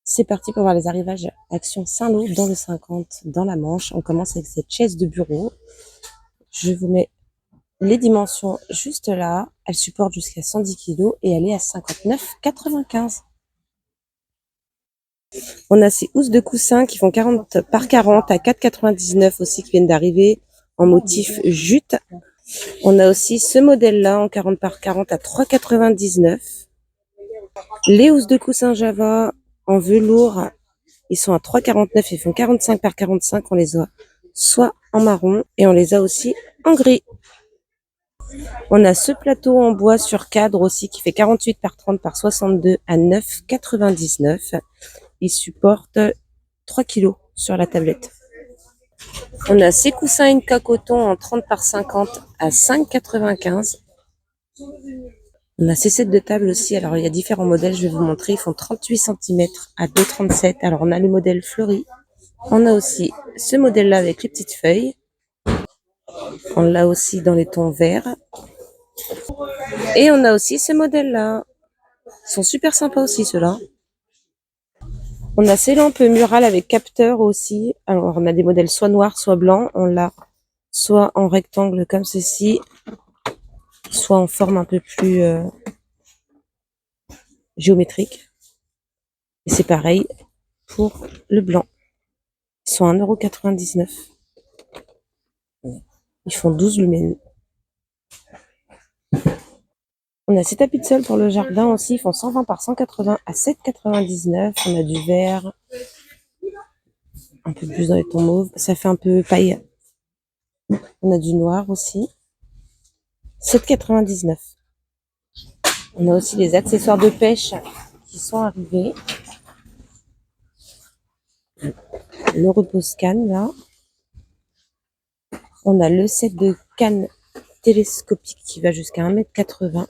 C'est parti pour voir les arrivages Action Saint-Lô dans le 50, dans la Manche. On commence avec cette chaise de bureau. Je vous mets les dimensions juste là. Elle supporte jusqu'à 110 kg et elle est à 59,95. On a ces housses de coussin qui font 40 par 40 à 4,99 aussi qui viennent d'arriver en motif jute. On a aussi ce modèle-là en 40 par 40 à 3,99. Les housses de coussin Java en velours, ils sont à 3,49, ils font 45 par 45. On les a soit en marron et on les a aussi en gris. On a ce plateau en bois sur cadre aussi qui fait 48 par 30 par 62 à 9,99. Il supporte 3 kg sur la tablette. On a ces coussins Inca coton en 30 par 50 à 5,95. On a ces sets de table aussi. Alors, il y a différents modèles. Je vais vous montrer. Ils font 38 cm à 2,37. Alors, on a le modèle fleuri. On a aussi ce modèle-là avec les petites feuilles. On l'a aussi dans les tons verts. Et on a aussi ce modèle-là. Ils sont super sympas aussi, ceux-là. On a ces lampes murales avec capteur aussi. Alors, on a des modèles soit noirs, soit blancs. On l'a soit en rectangle comme ceci, soit en forme un peu plus géométrique. Et c'est pareil pour le blanc. Ils sont à 1,99 €. Ils font 12 lumens. On a ces tapis de sol pour le jardin aussi. Ils font 120 par 180 à 7,99 €. On a du vert, un peu plus dans les tons mauves. Ça fait un peu paille. On a du noir aussi. 7,99 €. On a aussi les accessoires de pêche qui sont arrivés. Le repose canne là. On a le set de canne télescopique qui va jusqu'à 1,80 m,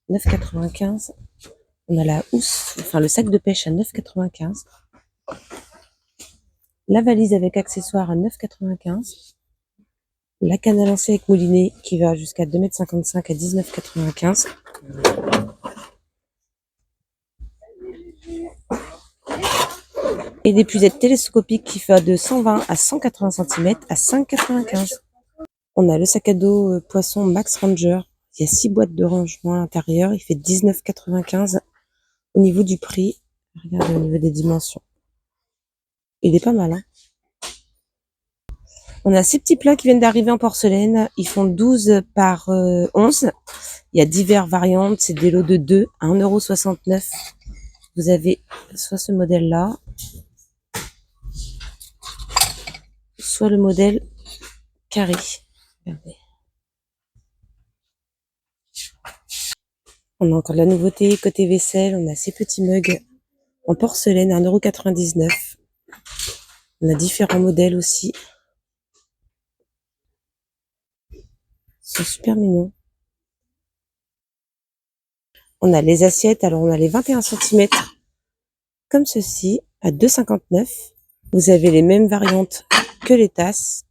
9,95 €. On a la housse, enfin le sac de pêche à 9,95 €. La valise avec accessoires à 9,95 €. La canne à lancer avec moulinet qui va jusqu'à 2,55 m à 19,95 €. Et des puzettes télescopiques qui va de 120 à 180 cm à 5,95 €. On a le sac à dos poisson Max Ranger. Il y a 6 boîtes de rangement à l'intérieur. Il fait 19,95 € au niveau du prix. Regardez au niveau des dimensions. Il est pas mal, hein. On a ces petits plats qui viennent d'arriver en porcelaine. Ils font 12 par 11. Il y a diverses variantes. C'est des lots de 2 à 1,69 €. Vous avez soit ce modèle-là, soit le modèle carré. Regardez. On a encore de la nouveauté côté vaisselle. On a ces petits mugs en porcelaine à 1,99 €. On a différents modèles aussi. Ils sont super mignons. On a les assiettes. Alors, on a les 21 cm comme ceci à 2,59 €. Vous avez les mêmes variantes que les tasses.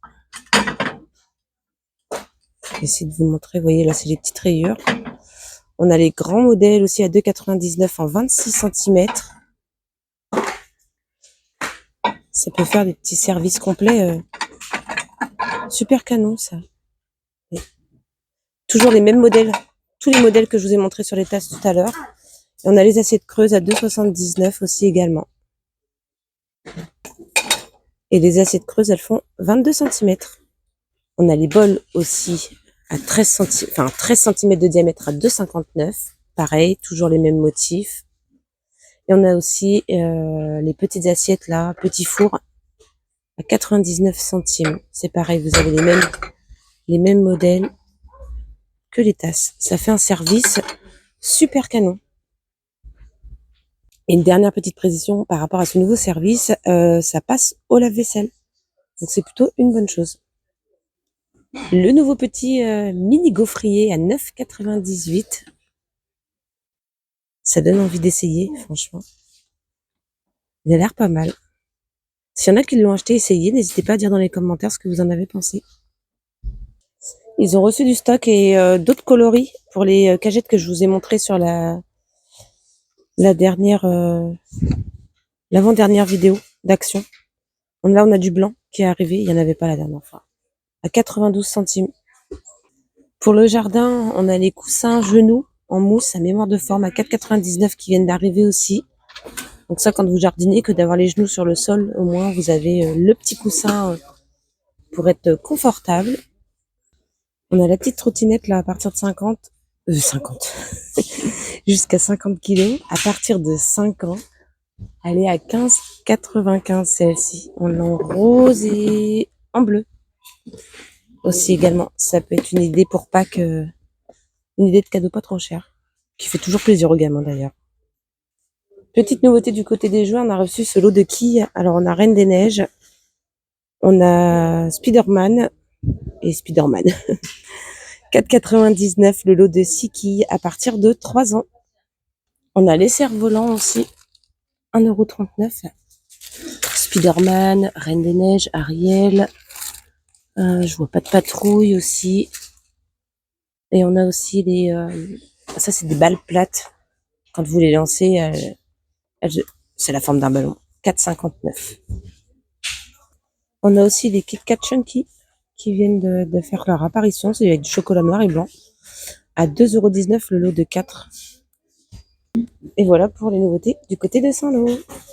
Je vais essayer de vous montrer. Vous voyez, là, c'est les petites rayures. On a les grands modèles aussi à 2,99 € en 26 cm. Ça peut faire des petits services complets. Super canon, ça. Et toujours les mêmes modèles. Tous les modèles que je vous ai montrés sur les tasses tout à l'heure. Et on a les assiettes creuses à 2,79 € aussi également. Et les assiettes creuses, elles font 22 cm. On a les bols aussi à 13 cm de diamètre à 2,59 €. Pareil, toujours les mêmes motifs. Et on a aussi les petites assiettes là, petits fours à 99 centimes. C'est pareil, vous avez les mêmes modèles que les tasses. Ça fait un service super canon. Et une dernière petite précision par rapport à ce nouveau service, ça passe au lave-vaisselle. Donc c'est plutôt une bonne chose. Le nouveau petit mini gaufrier à 9,98 €. Ça donne envie d'essayer, franchement. Il a l'air pas mal. S'il y en a qui l'ont acheté, essayez. N'hésitez pas à dire dans les commentaires ce que vous en avez pensé. Ils ont reçu du stock et d'autres coloris pour les cagettes que je vous ai montré sur la dernière L'avant-dernière vidéo d'action. Là, on a du blanc qui est arrivé. Il n'y en avait pas la dernière fois. À 92 centimes. Pour le jardin, on a les coussins genoux en mousse à mémoire de forme à 4,99 qui viennent d'arriver aussi. Donc ça, quand vous jardinez, que d'avoir les genoux sur le sol, au moins vous avez le petit coussin pour être confortable. On a la petite trottinette là à partir de 50 jusqu'à 50 kilos. À partir de 5 ans, elle est à 15,95 celle-ci. On l'a en rose et en bleu aussi également. Ça peut être une idée pour Pâques, une idée de cadeau pas trop cher, qui fait toujours plaisir aux gamins d'ailleurs. Petite nouveauté du côté des jouets, on a reçu ce lot de quilles. Alors on a Reine des Neiges, on a Spider-Man et Spider-Man. 4,99 le lot de 6 quilles à partir de 3 ans. On a les cerfs-volants aussi, 1,39 €. Spider-Man, Reine des Neiges, Ariel. Je vois pas de patrouille aussi. Et on a aussi les... ça, c'est des balles plates. Quand vous les lancez, c'est la forme d'un ballon. 4,59. On a aussi les Kit Kat Chunky qui viennent de faire leur apparition. C'est avec du chocolat noir et blanc. À 2,19 € le lot de 4. Et voilà pour les nouveautés du côté de Saint-Lô.